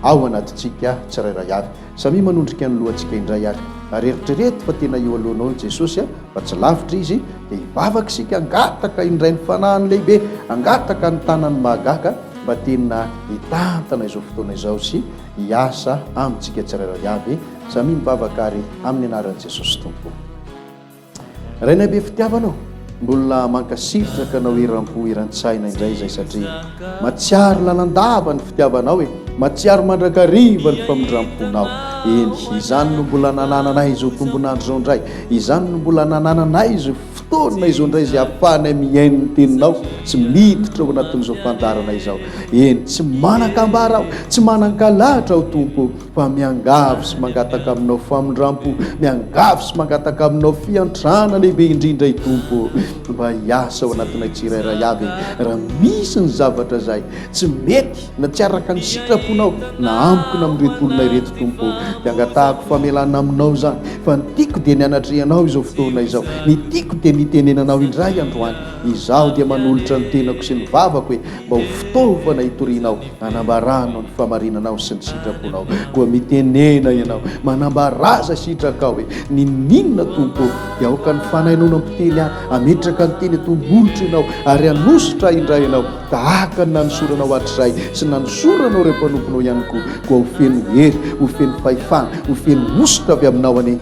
ao anatintsika tsirairay avy. Samy manondrika ny lohantsika indray ary eritrereto fa tena eo alohanao Jesosy fa tsy lavitra izy dia hivavaka isika angataka indray ny fanahiny lehibe, angataka ny tanany mahagaga mba tena hitantana izao fotoana izao sy hiasa amintsika tsirairay avy. Samy mivavaka ary amin'ny anaran'i Jesosy Tompo. Rainay be fitiavanao, mbola mankasitraka anao eram-po eran-tsaina indray izay satria matsiaro lalandava ny fitiavanao matsiaro mandrakariva ny famindram-ponao. Eny, izany no mbola nanananay izao tombonandro izao indray, izany no mbola nanananay izao fotoana izao indray izay ahafahanay miaino ny teninao, tsy miditra ao anatin'izao fandarana izao. Eny, tsy manan-kambara aho, tsy manan-kalatra aho Tompo, fa miangavy sy mangataka aminao famindram-po, miangavy sy mangataka aminao fiantrana lehibe indrindra i Tompo, mba hiasa ao anatinay tsirairay avy. Raha misy ny zavatra zay tsy mety na tsy araka ny sitraponao na amiko na amin'ireto olona ireto Tompo, dia angatahako famelana aminao zany, fa ny tiako dia nianatrehanao izao fotoana izao, ny tiako dia nitenenanao indray androany. Izaho dia manolotra ny tenako sy ny vavako mba ho fitaovana hitorianao, hanambaranao ny famarinanao sy ny sitraponao, koa mitenena ianao, manambaraza sitrakao ninona Tompo, dia aoka ny fanahinao nampiteny ametraka ny teny tombolotra ianao ary hanositra indray ianao tahaka ny nanosoranao hatrizay sy nanosoranao ireo mpanomponao ihany koa ho feno hery, ho feno fahefana, ho feno nositra avy aminao ane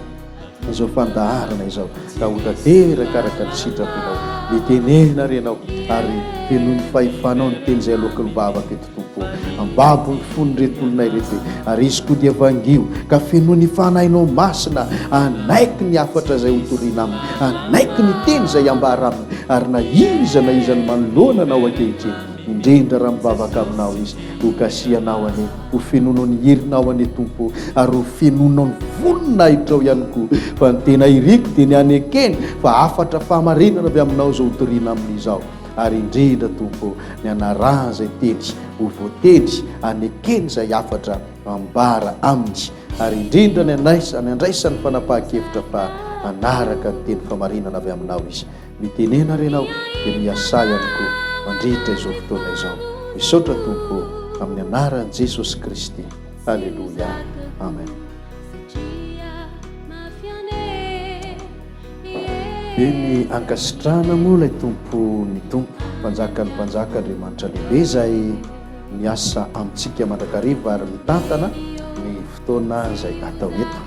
izao fandaharana izao, ka ho tanteraka araka ny sitraponao, mitenena renao ary fenoy fahefanao ny teny izay aloaka ny vavaka eto Tompo, ambabo ny fony reto olona ireto ary izy koa dia vangio ka fenoy ny fanahinao masina, anaiky ny afatra izay hotoriana aminy, anaiky ny teny izay ambara aminy, ary na iza na iza ny manoloana anao ankehitriny, indrindra raha mivavaka aminao izy ho kasianao ane, ho fenonao ny herinao ane Tompo, ary ho fenonao ny vonina hitrao ihany koa, fa ny tena iriko dia ny anekeny fa afatra fahamarinana avy aminao izao hotoriana amin'izao. Ary indrindra Tompo, ny anarana izay teny ho voateny anekeny izay afatra ambara aminy, ary indrindra ny andraisany fanapahan-kevitra fa anaraka ny teny famarinana avy aminao izy. Mitenena renao dia miasa ihany koa mandritra izao fotoana izao. Misaotra Tompo amin'ny anaran'i Jesosy Kristy. Aleluia. Amen. Ny ankasitrahana moa ilay Tompo, ny Tompo mpanjaka ny mpanjaka Andriamanitra lehibe izay miasa amintsika mandrakariva ary mitantana ny fotoana izay atao eto.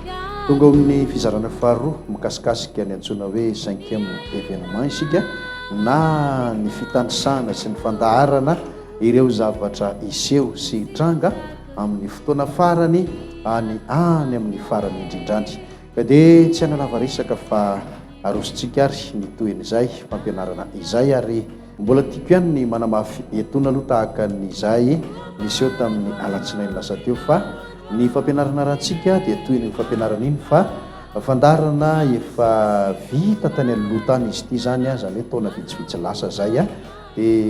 Tonga amin'ny fizarana faharoa mikasikasika ny antsoina hoe 5e événement isika, na ny fitandrisana sy ny fandaharana ireo zavatra iseho sy hitranga amin'ny fotoana farany any amin'ny farany indrindrany. Ka dia tsy hanalavaresaka fa arositsika ary ny toen'izay fampianarana izay, ary mbola tiako ihany ny manamafy etona aloha tahaka n'izay niseho tamin'ny alatsinainy lasa teo, fa ny fampianarana rahantsika dia toy ny fampianarana iny fa fandarana efa vita tany aloha tany izy ity zany, zany hoe taona vitsivitsy lasa zay dia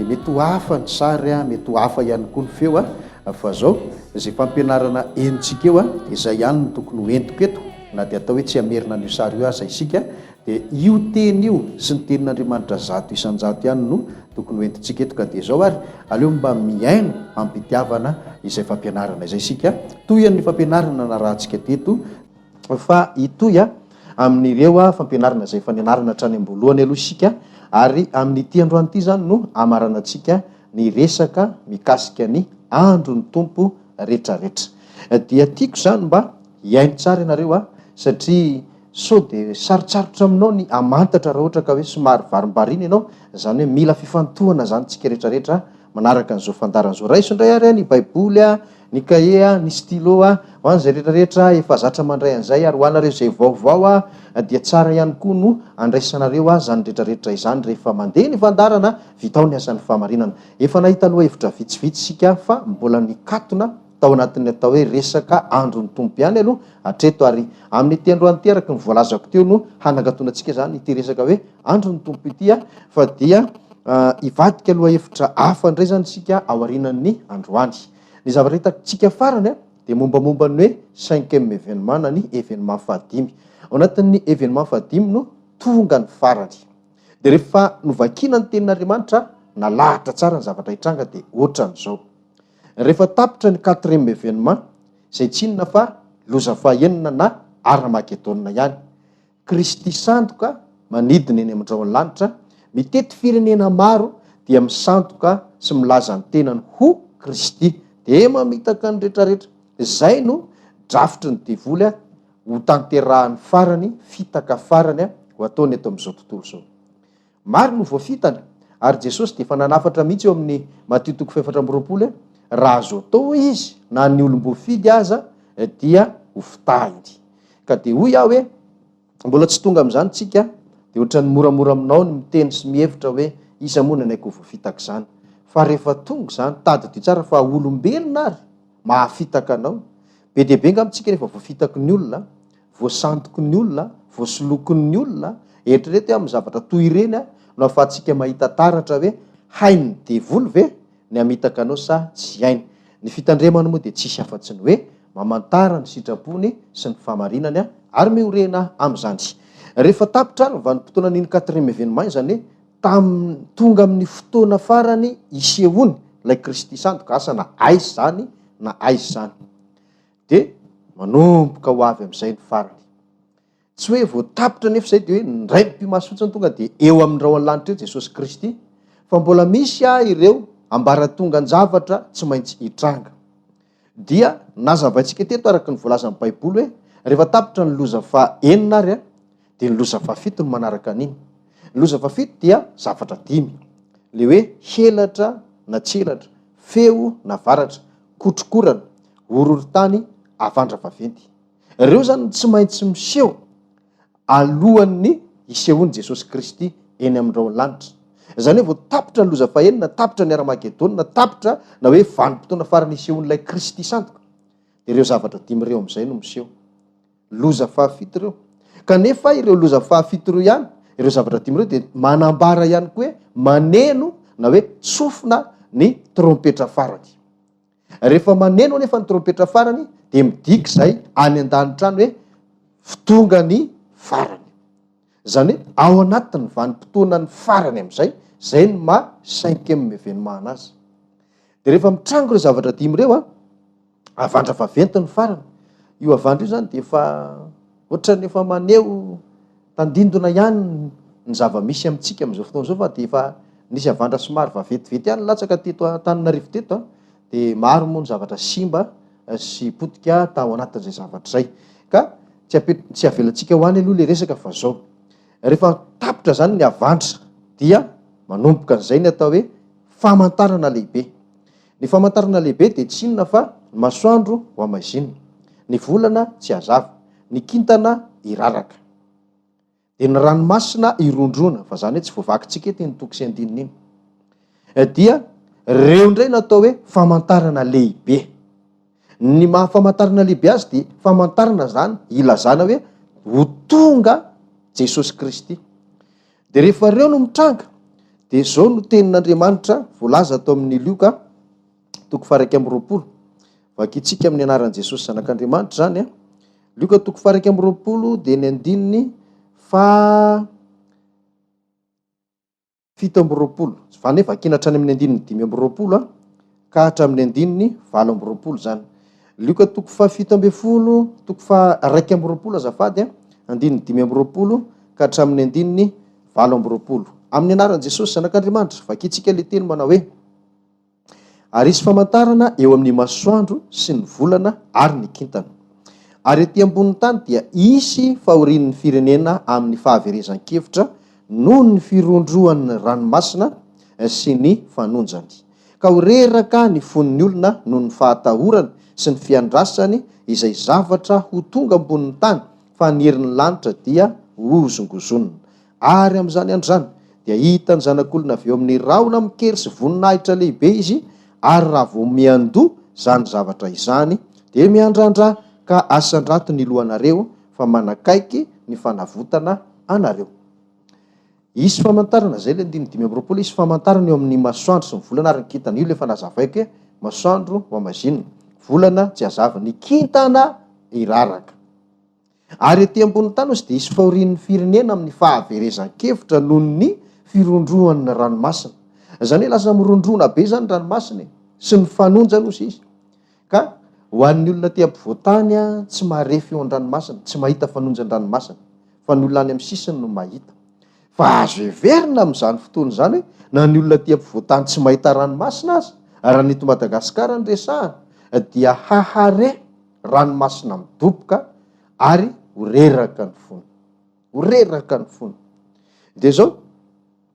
mety ho hafa ny sary, mety ho hafa ihany koa ny feo fa zao izay fampianarana enitsika eo dia izay ihany no tokony ho entiko eto, na dia atao hoe tsy amerina an'io sary io aza isika, dia io teny io sy ny tenin'Andriamanitra zato isan-jato ihany no tokony ho entintsika eto. Ka dia zao ary aleo mba miaino ampitiavana izay fampianarana izay isika, toy ny fampianarana na rahantsika teto, fa itoy amin'ireo fampianarana izay fananarana hatrany am-boalohany aloha isika, ary amin'ity androany ity zany no amaranantsika ny resaka mikasika ny andro ny Tompo rehetrarehetra. Dia tiako zany mba hiaino tsara ianareo satria so dia sarotsarotra aminao ny amantatra raha ohatra ka hoe somary varimbarina ianao, zany hoe mila fifantohana zany tsika rehetrarehetra manaraka an'izao fandarana izao. Raiso indray ary ny baiboly ny kahie ny stylo ho an'izay rehetrarehetra efa zatra mandray an'izay, ary ho anareo izay vaovao dia tsara ihany koa no andraisanareo zany rehetrarehetra izany rehefa mandeha ny fandarana vitao ny asan'ny fahamarinana. Efa nahita aloha hevitra vitsivitsy sika fa mbola nikatona tao anatin'ny atao hoe resaka andro ny Tompo ihany aloha hatreto, ary amin'ny androany ity araka ny voalazako teo no hanagatonantsika zany ity resaka hoe andro ny Tompo ity, fa dia ivadika aloha hevitra hafa indray zany sika ao aorianan'ny androany. Ny zavatra hitantsika farany dia mombamomba ny hoe 5e événement na ny événement fahadimy. Ao anatin'ny événement fahadimy no tonga ny farany, dia rehefa novakina ny tenin'Andriamanitra nalahatra tsara ny zavatra hitranga dia ohatran'izao. Rehefa tapitra ny 4e événement izay tsinona fa loza fahenina na Armageddon ihany. Kristy sandoka manidina eny amin-drao lanitra, mitety firenena maro dia misandoka sy milaza ny tenany ho Kristy, dia mamitaka ny rehetrarehetra. Izay no drafitry ny devoly ho tanterahan'ny farany, fitaka farany ho ataony eto amin'izao tontolo izao. Maro no voafitana, ary Jesosy dia efa nanafatra mihitsy eo amin'ny Matteo 4:20 raha azo atao izy na ny olom-boafidy aza dia ho fitahiny. Ka dia hoy aho hoe mbola tsy tonga amin'izany tsika, dia ohatrany moramora aminao ny miteny sy mihevitra hoe iza moa nanaiko ho voafitaka izany. Fa rehefa tonga izany, tadidio tsara fa olombelona ary mahafitaka anao. Be dia be ngamitsika rehefa voafitaky ny olona, voasandoky ny olona, voasoloky ny olona, eritrereto amin'ny zavatra toy ireny no ahafahantsika mahita taratra hoe hainy devoly ve ny hamitaka anao sa tsy hainy. Ny fitandremana moa dia tsisy afa-tsy ny hoe mamantara ny sitrapony sy ny famarinany ary miorena amin'izany. Rehefa tapitra ny vanim-potoana niny 4e événement izany hoe tonga amin'ny fotoana farany isehony ilay Kristy sandoka, asa na aiza zany na aiza zany, dia manomboka ho avy amin'izay ny farany. Tsy hoe voatapitra nefa izay dia hoe ndray ny mpimasotsany tonga dia eo amin'irao an-lanitra eo Jesosy Kristy, fa mbola misy ireo ambaratonga zavatra tsy maintsy hitranga. Dia nazavaintsika teto araka ny voalazan'ny Baiboly hoe rehefa tapitra ny loza faha-enina ary dia ny loza faha-fito no manaraka an'iny. Ny loza faha-fito dia zavatra 5, le hoe helatra na tselatra, feo na varatra, kotrokorana, horohorontany, avandra vaventy. Ireo zany tsy maintsy miseho alohan'ny isehony Jesosy Kristy eny amin'irao lanitra. Izany hoe vao tapitra ny loza faha-enina, tapitra ny Armageddon, tapitra na hoe vanim-potoana farany isehon'ilay Kristy sandoka, dia ireo zavatra 5 ireo amin'izay no miseho. Loza faha-fito ireo. Kanefa ireo loza faha-fito ireo ihany, ireo zavatra 5 ireo dia manambara ihany koa hoe maneno na hoe tsofina ny trompetra farany. Rehefa maneno nefa ny trompetra farany dia midika izay any an-danitra any hoe tonga ny farany. Izany hoe ao anatin'ny vanim-potoana ny farany amin'izay, izay no maha 5e événement anazy. Dia rehefa mitrango ireo zavatra 5 ireo avandra vaventy ny farany. Io avandra io zany dia efa ohatrany efa maneho tandindona ihany ny zava-misy amintsika amin'izao fotoana izao, fa dia efa nisy avandra somary vaventivety ihany latsaka teto Antananarivo teto, dia maro moa ny zavatra simba sy potika tao anatin'izay zavatra izay. Ka tsy avelantsika ho any aloha le resaka fa zao. Rehefa tapitra zany ny avandra dia manomboka an'izay ny atao hoe famantarana lehibe. Ny famantarana lehibe dia tsy inona fa ny masoandro ho amaizina, ny volana tsy hazava, ny kintana iraraka, dia ny ranomasina irondrona, fa zany hoe tsy voavakintsika eto ny toko sy andinina iny. Dia reo indray natao hoe famantarana lehibe. Ny mahafamantarana lehibe azy dia famantarana zany ilazana hoe ho tonga Jesosy Kristy. Dia rehefa reo no mitranga, dia izao no tenin'Andriamanitra voalaza atao amin'ny Lioka 1:20. Vakitsika amin'ny anaran'i Jesosy zanak'Andriamanitra zany Lioka 1:20 dia ny andininy fa 7:20. Zany hoe vakina hatrany amin'ny andininy 5:20 ka hatramin'ny andininy 8:20 zany. Lioka 1:7, 1:20 azafady andininy 5:20 ka hatramin'ny andininy 8:20. Amin'ny anaran'i Jesosy zanak'Andriamanitra vakitsika le teny manao hoe ary isy famantarana eo amin'ny masoandro sy ny volana ary ny kintana. Ary etỳ ambonin'ny tany dia isy fahorian'ny firenena amin'ny fahaverezan-kevitra noho ny firondroan'ny ranomasina sy ny fanonjany. Ka ho reraka ny fon'ny olona noho ny fahatahorany sy ny fiandrasany izay zavatra ho tonga ambonin'ny tany, fa ny herin'ny lanitra dia hozongozonina. Ary amin'izany andro zany dia hita ny zanak'olona avy eo amin'ny rahona mikery sy voninahitra lehibe izy, ary raha vao miandoha zany zavatra izany dia miandrandra ka asan-drato ny lohanareo fa manakaiky ny fanavotana anareo. Isy famantarana zay le 5:20, isy famantarana eo amin'ny masoandro sy ny volana ary ny kintana. Io le fa nazavaiko hoe masoandro ho amazinina, volana tsy hazava, ny kintana iraraka. Ary etỳ ambonin'ny tany ozy dia isy fahorian'ny firenena amin'ny fahaverezan-kevitra noho ny firondroan'ny ranomasina. Zany hoe lasa mirondrona be zany ranomasina sy ny fanonjana ozy izy. Ka Ho an'ny olona ty ampovoantany tsy maharefy eo an-dranomasina, tsy mahita fanonjan-dranomasina, fa ny olona any amin'ny sisiny no mahita. Fa azo heverina amin'izany fotoana zany hoe na ny olona ty ampovoantany tsy mahita ranomasina azy, raha ny eto Madagasikara ny resahana dia hahare ranomasina midoboka ary horeraka ny fony. Horeraka ny fony. De zao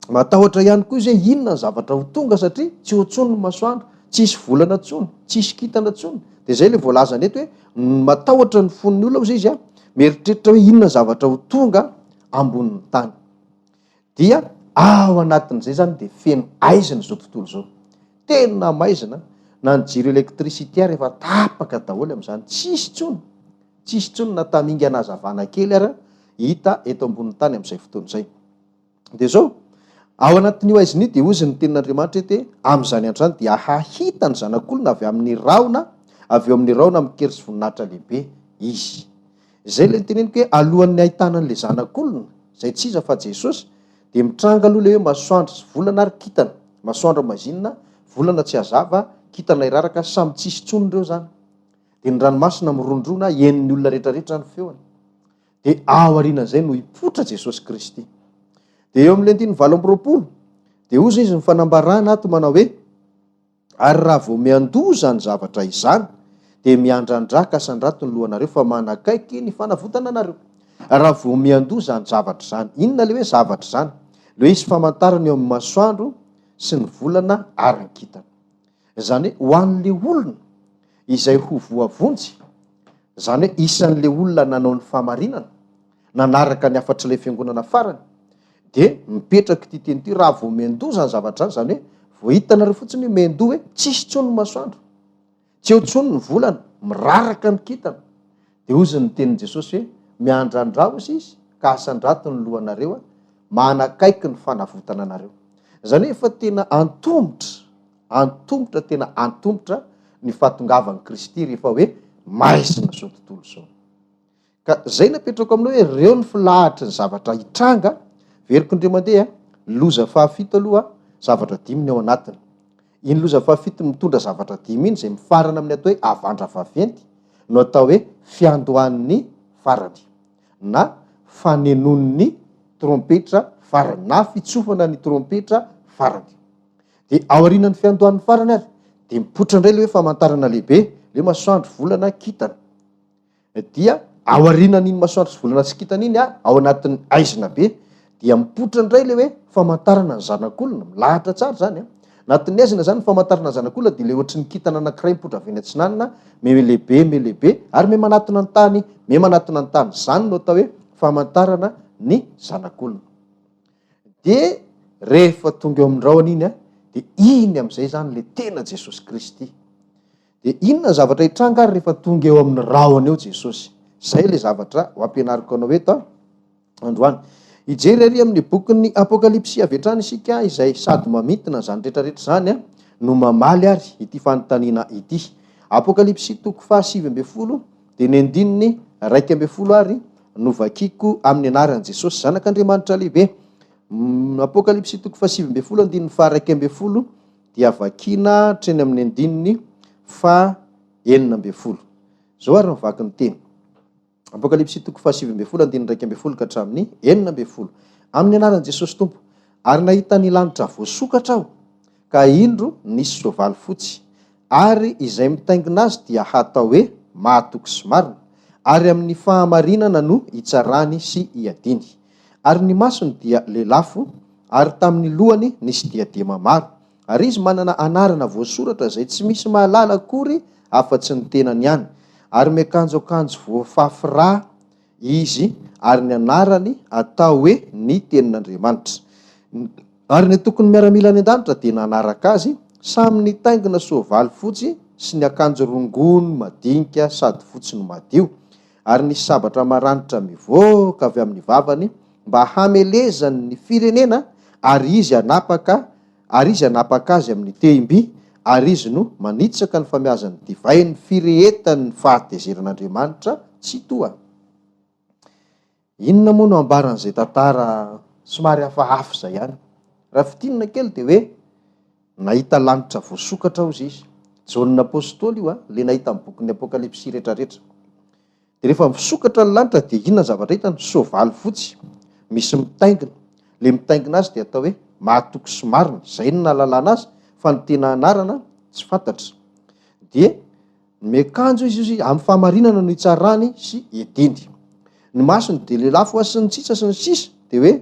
matahotra ihany koa izy hoe inona ny zavatra ho tonga satria tsy ho tsony ny masoandro, tsisy volana tsony, tsisy kintana tsony. De zay le voalaza eto hoe matahotra ny fon'ny olona izy mieritreritra hoe inona zavatra ho tonga ambonin'ny tany. Dia ao anatin'izay zany de feno aizina zao tontolo zao. Tena maizina, na ny jiro elektrisitea rehefa tapaka daholo amin'izany, tsisy tsony. Tsisy tsony na taminga anazavana kely ary hita eto ambonin'ny tany amin'izay fotoana izay. De zao ao anatin'io aizina io de ozy ny tenin'Andriamanitra hoe amin'izany andro zany dia hahita ny zanak'olona avy amin'ny raona, avy eo amin'ny raona mikery sy voninahitra lehibe izy. Zay le teneniko hoe alohan'ny ahitana an'le zanak'olona, zay tsy iza fa Jesosy, de mitranga aloha le hoe masoandro sy volana ary kintana. Masoandro mazinina, volana tsy hazava, kintana iraraka, samy tsisy tsony reo zany. De ny ranomasina mirondrona hen'ny olona rehetrarehetra ny feony. De ao aorianan'izay no hipotra Jesosy Kristy. De eo amin'ny 19:20 de ozy izy ny fanambarana ato manao hoe ary raha vao miandoza ny zavatra izany de miandrandraka sandrato ny lohanareo fa manakaiky ny fanavotana anareo. Raha vao miandoza ny zavatra izany, inona le hoe zavatra izany? Le izy famantarana eo amin'ny masoandro sy ny volana ary ny kintana. Zany hoe ho an'le olona izay ho voavonjy, zany hoe isan'le olona nanao ny famarinana, nanaraka ny afatry le fiangonana farany, de mipetraka ity teny ity raha vao miandoza ny zavatra izany, zany hoe vao hitanareo fotsiny miandoha hoe tsisy tsony ny masoandro, tsy eo tsony ny volana, miraraka ny kintana. De ozy ny tenin' Jesosy hoe miandrandrao izy ka asandrato ny lohanareo, manakaiky ny fanavotana anareo. Zany hoe efa tena antombotra, tena antombotra ny fahatongavan'i Kristy rehefa hoe maizina zao tontolo zao. Ka zay napetrako aminao hoe reo ny filahatra ny zavatra hitranga, veriko indray mandeha, loza fahafito aloha, zavatra 5 ao anatiny. Iny loza fahafito mitondra zavatra 5 iny zay mifarana amin'ny atao hoe avandra vaventy, no atao hoe fiandohan'ny farany, na fanenon'ny trompetra farany, na fitsofana ny trompetra farany. De ao aorianan'ny fiandohan'ny farany ary de mipotra indray le hoe famantarana lehibe, le masoandro, volana, kintana. Dia ao aorianan'iny masoandro sy volana sy kintana iny ao anatin'ny aizina be, dia mipotra indray le hoe famantarana ny zanak'olona, milahatra tsara zany anatin'ny aizina zany famantarana ny zanak'olona, de le ohatry ny kintana anankiray mipotra avy eny antsinanana, me lehibe ary me manatona ny tany, me manatona ny tany. Zany no atao hoe famantarana ny zanak'olona. De rehefa tonga eo amin'ny raony iny de iny amin'izay zany le tena Jesosy Kristy. De inona zavatra hitranga ary rehefa tonga eo amin'ny raony eo Jesosy? Zay le zavatra ho ampianariko anao eto androany. Ijery ary amin'ny bokin'ny Apokalipsy avy hatrany isika, izay sady mamintina zany rehetrarehetra zany no mamaly ary ity fanontaniana ity. Apokalipsy 7:20 de ny andininy 1:20 ary no vakiko amin'ny anaran'i Jesosy zanak'Andriamanitra lehibe. Apokalipsy 7:20 andininy 1:20 dia vakina hatreny amin'ny andininy 9:20. Zao ary mivaky ny teny. Apokalipsy 7:20 andininy 1:20 ka hatramin'ny 9:20. Amin'ny anaran'i Jesosy Tompo, ary nahita ny lanitra voasokatra aho, ka indro nisy soavaly fotsy, ary izay mitaingina azy dia hatao hoe mahatoky sy marina, ary amin'ny fahamarinana no hitsarany sy hiadiny. Ary ny masony dia lelafo, ary tamin'ny lohany nisy diadema maro, ary izy manana anarana voasoratra izay tsy misy mahalala akory afa-tsy ny tenany ihany. Ary miakanjo akanjo voafafy izy, ary ny anarany atao hoe ny tenin'Andriamanitra. Ary ny tokony miaramila any an-danitra dia nanaraka azy, samy nitaingina soavaly fotsy sy ny akanjo rongony madinika sady fotsy no madio, ary ny sabatra maranitra mivoaka avy amin'ny vavany mba hamelezany ny firenena, ary izy anapaka azy amin'ny tehimby, ary izy no manitsaka ny famiazan'ny divay, ny firehetan'ny fahatezerin'Andriamanitra tsy toa. Inona moa no ambaran'izay tantara somary hafahafa zay ihany? Raha fitinina kely de hoe nahita lanitra voasokatra aho izy, Jaonina apôstôly io le nahita amin'ny bokin'ny apokalipsy rehetrarehetra. De rehefa misokatra ny lanitra dia inona zavatra hitany? Soavaly fotsy misy mitaingina. Le mitaingina azy dia atao hoe mahatoky sy marina. Zay no nahalalana azy, fa ny tena anarana tsy fantatra. Dia miakanjo izy amin'ny fahamarinana no itsarany sy ediny. Ny masony dia le lafo sy ny tsitsa sy ny sisa dia hoe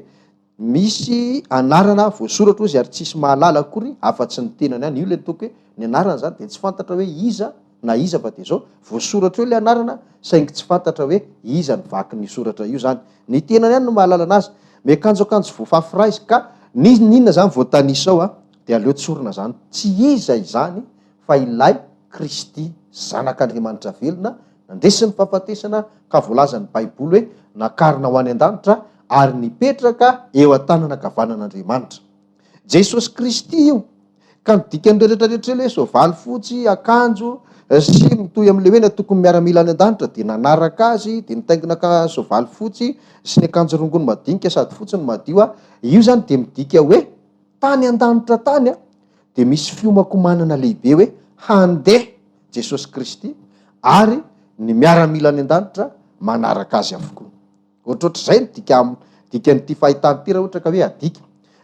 misy anarana voasoratra izy ary tsisy mahalala akory afa-tsy ny tenany ihany. Io le toko hoe ny anarana zany dia tsy fantatra hoe iza na iza fa dia zao voasoratra io le anarana saingy tsy fantatra hoe iza ny vaky ny soratra io zany. Ny tenany ihany no mahalala anazy. Miakanjoakanjo voafafy izy ka ninona zany voatanisa ao dia aleo tsorina zany. Tsy iza izany fa ilay Kristy zanak'Andriamanitra velona nandesiny fahafatesana ka voalaza ny Baiboly hoe nakarina ho any an-danitra ary nipetraka eo an-tanana ankavanan'Andriamanitra. Jesosy Kristy io ka nidikany rehetrarehetra le soavaly fotsy, akanjo sy mitohy amin'le hoe tokony miaramila any an-danitra dia nanaraka azy dia nitaingina ka soavaly fotsy sy ny akanjo rongony madinika sady fotsy ny madio io zany dia midika hoe tany an-danitra tany dia misy fiomakomanana lehibe hoe handeha Jesosy Kristy ary ny miaramila any an-danitra manaraka azy avokoa. Ohatrohatr'izay no dikan'ity fahitany ty raha ohatra ka hoe adika.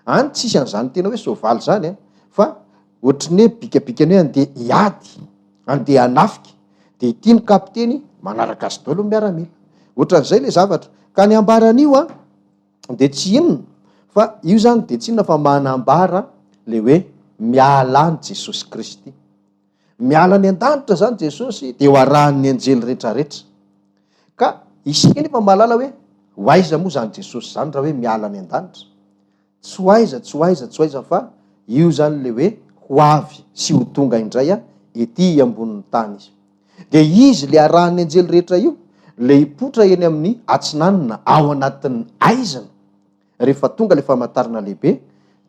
Any tsisy an'izany tena hoe soavaly zany fa ohatrany hoe bikabikany hoe andeha hiady, andeha hanafika dia ity ny kapiteny manaraka azy daholo miaramila. Ohatran'izay le zavatra ka ny ambaran'io dia tsy inona fa io zany dia tsy inona fa manambara le hoe miala any Jesosy Kristy. Miala any an-danitra zany Jesosy dia ho arahan'ny anjely rehetrarehetra. Ka isika nefa mahalala hoe ho aiza moa zany Jesosy zany raha hoe miala any an-danitra? Tsy ho aiza fa io zany le hoe ho avy sy ho tonga indray ety ambonin'ny tany izy. Dia izy le arahan'ny anjely rehetra io le hipotra eny amin'ny atsinanina ao anatin'ny aizana. Rehefa tonga le famantarana lehibe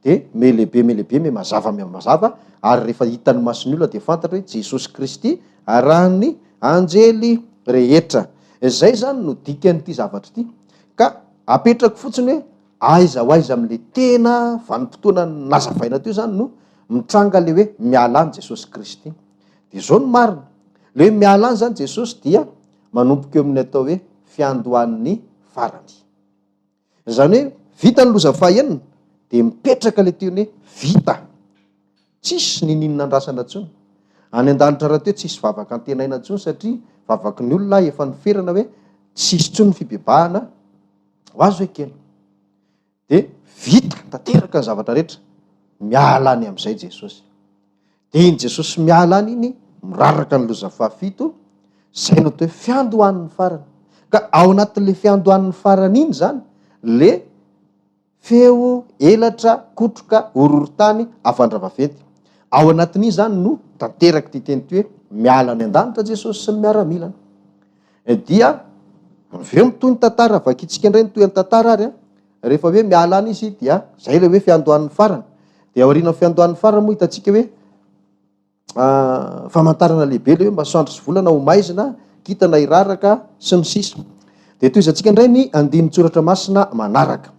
dia melehibe mazava ary rehefa hitan'ny masony olona dia fantatra hoe Jesosy Kristy arahan'ny anjely rehetra. Izay zany no dikan'ity zavatra ity. Ka apetraka fotsiny hoe aiza ho aiza amin'le tena vanim-potoana nazavaina teo zany no mitranga le hoe miala any Jesosy Kristy. Dia zao no marina. Le hoe miala any zany Jesosy dia manomboka eo amin'ny atao hoe fiandohan'ny farany. Zany hoe vita ny loza fahaenina dia mipetraka le teny hoe vita. Tsisy ninona andrasana intsony. Any an-danitra raha teo tsisy vavaka antenaina intsony satria vavaky ny olona efa niferana hoe tsisy intsony fibebahana ho azo ekena. Dia vita tanteraka ny zavatra rehetra. Miala any amin'izay Jesosy. Dia iny Jesosy miala any iny miraraka ny loza fahafito izay no atao hoe fiandohan'ny farany. Ka ao anatin'le fiandohan'ny farany iny zany le feo elatra kotroka horohorontany afandravaventy. Ao anatin'iny zany no tanteraka ty teny ty hoe miala any an-danitra Jesosy sy ny miaramilana. Dia aveo mitoy ny tantara vakitsika indray ny toy ny tantara ary rehefa hoe miala any izy dia zay le hoe fiandohan'ny farany. Dia aorian'ny fiandohan'ny farany moa hitantsika hoe famantarana lehibe le hoe masoandro sy volana ho maizina, kintana iraraka sy ny sisa. Dia toy izantsika indray ny andin'ny tsoratra masina manaraka.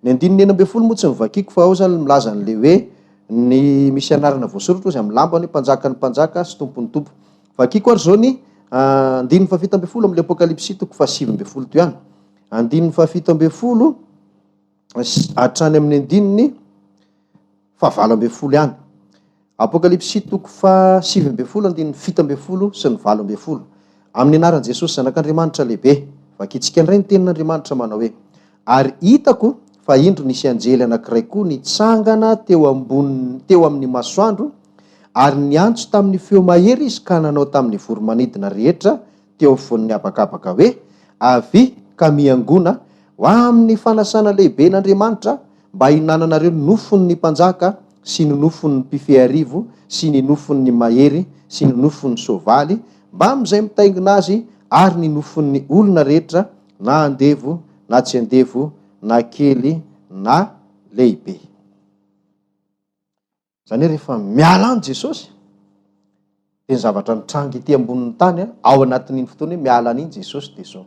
Ny andin'ny 12 moa tsy mivakiko fa ao zany milaza an'le hoe ny misy anarana voasoratra ozy amin'ny lambany mpanjakan'ny mpanjaka sy tompon'ny tompo. Vakiko ary zao ny andin'ny 17 amin'le apokalipsy toko 7 teo ihany. Andin'ny 17 hatrany amin'ny andin'ny 9 ihany. Apokalipsy toko 7 andin'ny 7 sy ny 8. Amin'ny anaran'i Jesosy zanak'Andriamanitra lehibe. Vakitsika indray ny tenin'Andriamanitra manao hoe ary hitako fa indro nisy anjely anankiray koa nitsangana teo amin'ny masoandro ary niantso tamin'ny feo mahery izy ka nanao tamin'ny voromanidina rehetra teo afovoan'ny habakabaka hoe avy ka miangona ho amin'ny fanasana lehibe n'Andriamanitra mba hinananareo nofon'ny mpanjaka sy ny nofon'ny mpifearivo sy ny nofon'ny mahery sy ny nofon'ny soavaly mba amin'izay mitaingina azy ary ny nofon'ny olona rehetra na andevo na tsy andevo na kely na lehibe. Zany hoe rehefa miala any Jesosy dia ny zavatra nitranga ity ambonin'ny tany ao anatin'iny fotoana hoe miala any iny Jesosy dia zao.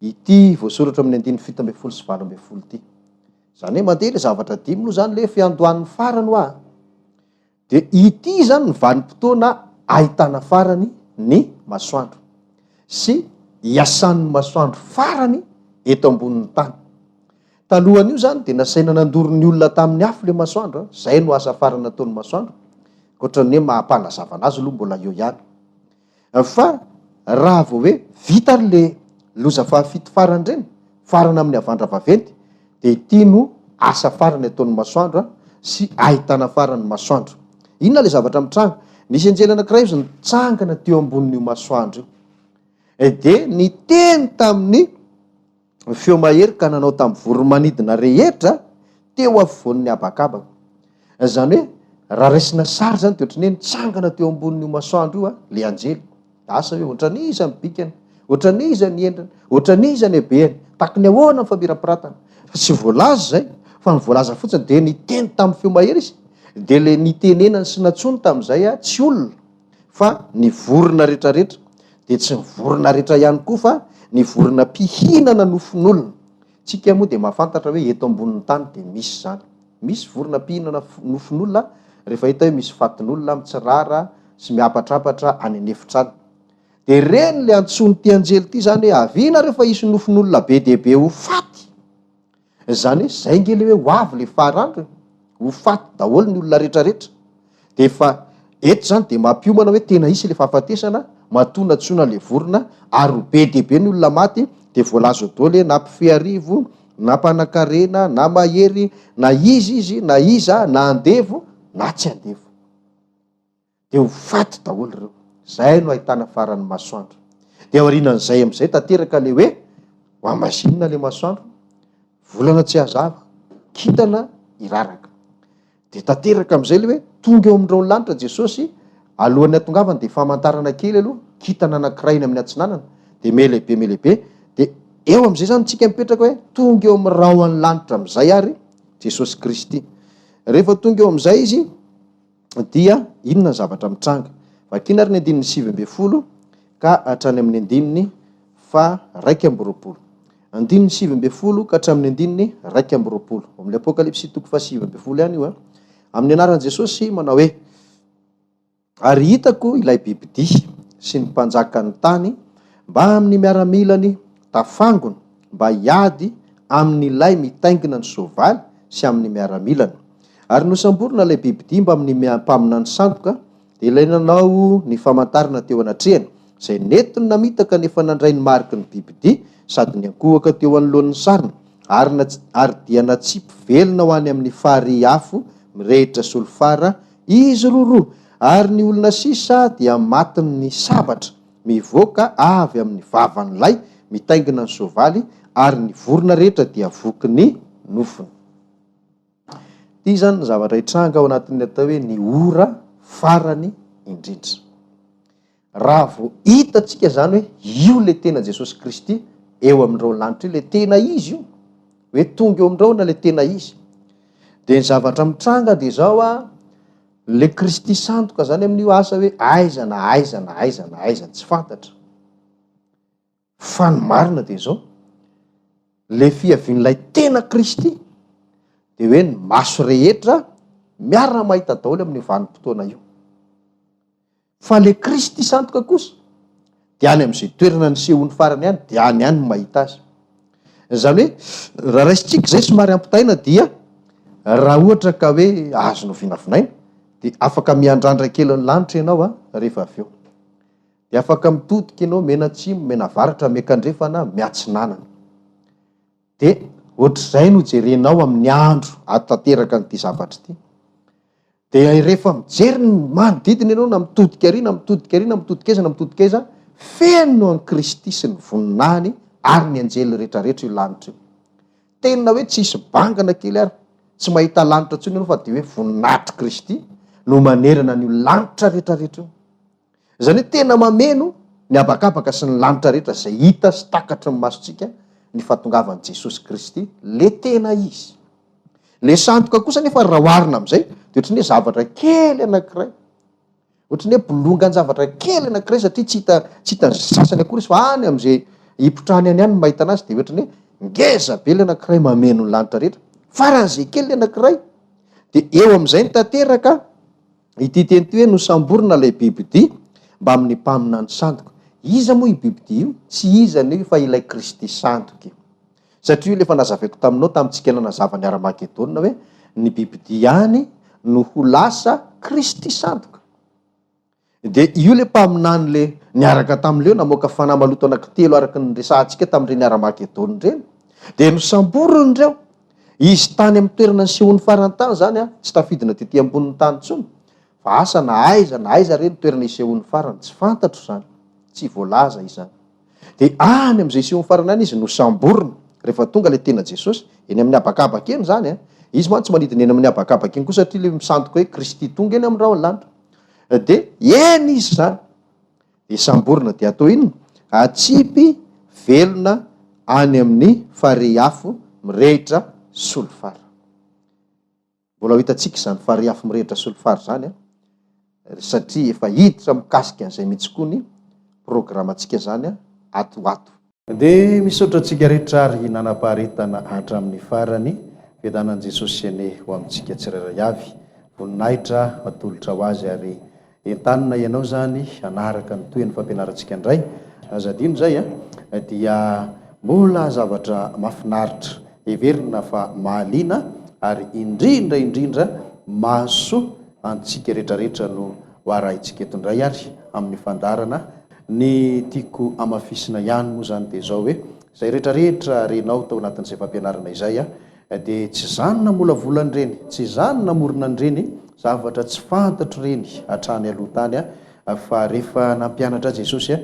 Ity voasoratra amin'ny andin'ny 17 sy 8 ity. Zany hoe mandeha le zavatra dimy no zany le fiandohan'ny farany hoa. dia ity zany ny vanim-potoana ahitana farany ny masoandro sy iasan'ny masoandro farany eto ambonin'ny tany. Talohan'io zany dia nasaina nandoro ny olona tamin'ny afo le masoandro, zay no asa farany nataon'ny masoandro, ankoatran'ny hoe mahampanazavana azy aloha mbola eo ihany. Fa raha vao hoe vita le loza fahafito farany reny, farana amin'ny avandra vaventy, dia ity no asa farany ataon'ny masoandro sy ahitana farany masoandro. Inona le zavatra mitranga? Nisy anjely anankiray izy nitsangana teo ambonin'io masoandro io, dia niteny tamin'ny feo mahery ka nanao tamin'ny voromanidina rehetra teo afovoan'ny abakabaka. Zany hoe raha resina sary zany dia ohatran'ny hoe nitsangana teo ambonin'io masoandro io le anjely. Asa hoe ohatran'iza ny bikany, ohatran'iza ny endriny, ohatran'iza ny habeny, taky ny ahoana ny famirapiratana. Fa tsy voalaza zay, fa ny voalaza fotsiny dia niteny tamin'ny feo mahery izy. Dia le nitenenany sy natsony tamin'izay tsy olona fa ny vorona rehetrarehetra, dia tsy ny vorona rehetra ihany koa fa ny vorona mpihinana nofon'olona. Tsika moa dia mahafantatra hoe eto ambonin'ny tany dia misy zany, misy vorona mpihinana nofon'olona rehefa hita hoe misy fatin'olona mitsirara sy miapatrapatra any anefitrany. Dia reny le antsony ty anjely ty zany hoe aviana rehefa isy nofon'olona be dia be ho faty. Zany hoe zay ngely hoe ho avy le farandro, ho faty daholo ny olona rehetrarehetra. Dia efa eto zany dia mampiomana hoe tena isy le fahafatesana matona tsona le vorona ary ho be dia be ny olona maty. Dia voalaza daholo hoe na mpifeharivo, na mpanan-karena, na mahery, na izy na iza, na andevo na tsy andevo, dia ho faty daholo ireo. Zay no ahitana farany masoandro. Dia aorianan'izay amin'izay tanteraka le hoe ho amazinina le masoandro, volana tsy hazava, kintana iraraka. Dia tanteraka amin'izay le hoe tonga eo amin'ireo ny lanitra Jesosy, alohan'ny atongavany dia famantarana kely aloha, kintana anankiray amin'ny atsinanana, dia melehibe. Dia eo amin'izay zany tsika mipetraka hoe tonga eo amin'ny rahon'ny lanitra amin'izay ary Jesosy Kristy. Rehefa tonga eo amin'izay izy dia inona ny zavatra mitranga? Vakina ary ny 9:20 ka hatrany amin'ny 9:20. 9:20 ka hatramin'ny 9:20. Amin'ny Apokalipsy 7:20 ihany io. Amin'ny anaran'i Jesosy manao hoe: ary hitako ilay bibidia sy ny mpanjakan'ny tany mba amin'ny miaramilany tafangony mba hiady amin'ilay mitaingina ny soavaly sy amin'ny miaramilany. Ary nosamborina ilay bibidia mba amin'ny mpaminany sandoka, dia ilay nanao ny famantarana teo anatrehany, izay netiny namitaka nefa nandray ny mariky ny bibidia sady ny ankohaka teo anoloan'ny sariny, ary dia natsipy velona ho any amin'ny fary afo mirehitra solofara izy roroa. Ary ny olona sisa dia matin'ny sabatra mivoaka avy amin'ny vavan'ilay mitaingina ny soavaly, ary ny vorona rehetra dia voky ny nofony. Ity zany ny zavatra hitranga ao anatin'ny atao hoe ny ora farany indrindra. Raha vao hitantsika zany hoe io le tena Jesosy Kristy eo amin'ireo lanitra io, le tena izy io, hoe tonga eo amin'ireo na le tena izy, dia ny zavatra mitranga dia zao le Kristy sandoka zany amin'io asa hoe aiza tsy fantatra. Fa ny marina dia zao, le fiavian'ilay tena Kristy dia hoe ny maso rehetra miara mahita daholo amin'ny vanim-potoana io. Fa le Kristy sandoka kosa dia any amin'izay toerana nisehony farany ihany, dia any ihany no mahita azy. Zany hoe raha raisitsika zay somary ampitaina dia raha ohatra ka hoe azonao vinavinaina dia afaka miandrandra kely ny lanitra ianao rehefa avy eo. Dia afaka mitodika ianao mena atsimo, mena avaratra, miakandrefana, miatsinanana. Dia ohatr'izay no jerenao amin'ny andro atanteraka n'ity zavatra ity. Dia rehefa mijery ny manodidina ianao na mitodika ariana, mitodika aiza, feno an'i Kristy sy ny voninahiny ary ny anjely rehetrarehetra io lanitra io. Tena hoe tsisy bangana kely ary, tsy mahita lanitra intsony ianao fa dia hoe voninahitry Kristy no manerana n'io lanitra rehetrarehetra io. Zany hoe tena mameno ny abakabaka sy ny lanitra rehetra izay hita sy takatry ny masontsika ny fahatongavan'i Jesosy Kristy, le tena izy. Le sandoka kosa nefa raha oharina amin'izay dia ohatran'ny hoe zavatra kely anankiray, ohatran'ny hoe bolongan zavatra kely anankiray, satria tsy hita sasany akory izy fa any amin'izay hipotrahany any no mahita anazy, dia ohatran'ny hoe ngeza be le anankiray mameno ny lanitra rehetra. Faran'izay kely le anankiray dia eo amin'izay ny tanteraka ity teny ty hoe nosamborona ilay biby ity mba amin'ny mpaminany sandoka. Iza moa i biby ity io? Tsy izany io fa ilay Kristy sandoky. Satria io lefa nazavaiko taminao tamintsika nanazava ny Aramageddona hoe ny biby ity ihany no ho lasa Kristy sandoka. De io le mpaminany le niaraka tam'leo namoaka fanahy maloto anankitelo araka ny resantsika tamin'ireny Aramageddona reny. De nosamborony reo. Izy tany amin'ny toerana nisehony farantany zany tsy tafidina tetỳ ambonin'ny tany tsony. Fa asa na aiza reny toerana isehony farany tsy fantatro zany. Tsy voalaza izany. De any am'izay isehony farany any izy nosamborona. Rehefa tonga le tena Jesosy eny amin'ny abakabaka eny zany izy mantsy manidina eny amin'ny abakabaka eny koa satria le misandoka hoe Kristy tonga eny amin'ny rao lanitra. De eny izy zany. De samborona de atao inona? Atsipy velona any amin'ny fary afo mirehitra solofara. Mbola ho hitantsika zany fary afo mirehitra solofara zany satria efa hiditra mikasika an'izay mihitsy koa ny programantsika zany atoato. De misaotra antsika rehetra ary nanam-paharetana hatramin'ny farany fiadanan'i Jesosy ene ho amintsika tsirairay avy. Voninahitra atolotra ho azy ary entanina ianao zany hanaraka ny toy ny fampianarantsika indray. Azadino zay dia mbola zavatra mahafinaritra heverina fa mahaliana ary indrindra mahasoa antsika rehetrarehetra no hoarahintsika eto indray ary amin'ny fandarana. Ny tiako amafisina ihany moa zany de zao hoe zay rehetrarehetra renao tao anatin'izay fampianarana izay de tsy zany namolavolany reny, tsy zany namorona ny reny zavatra tsy fantatro reny hatrany aloha tany fa rehefa nampianatra Jesosy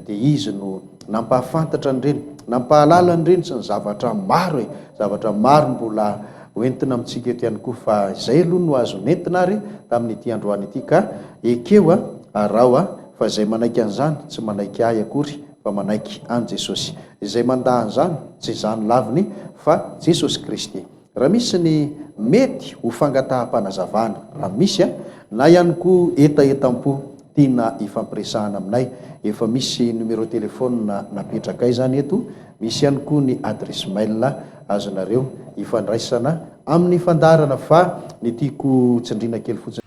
de izy no nampahafantatra ny reny, nampahalala ny reny sy ny zavatra maro zavatra maro mbola hoentina amintsika eto ihany koa fa izay aloha no azo nentina ary tamin'ity androany ity ka ekeo arao fa izay manaiky an'izany tsy manaiky ahy akory fa manaiky an Jesosy. Izay mandà an'izany tsy izany laviny fa Jesosy Kristy. Raha misy ny mety ho fangataham-panazavana, raha misy na ihany koa etaetam-po tiana ifampiresahana aminay, efa misy numéro telefônina napetraka izany eto, misy ihany koa ny adresse mail azonareo ifandraisana amin'ny fandarana fa ny tiako tsindrina kely fotsiny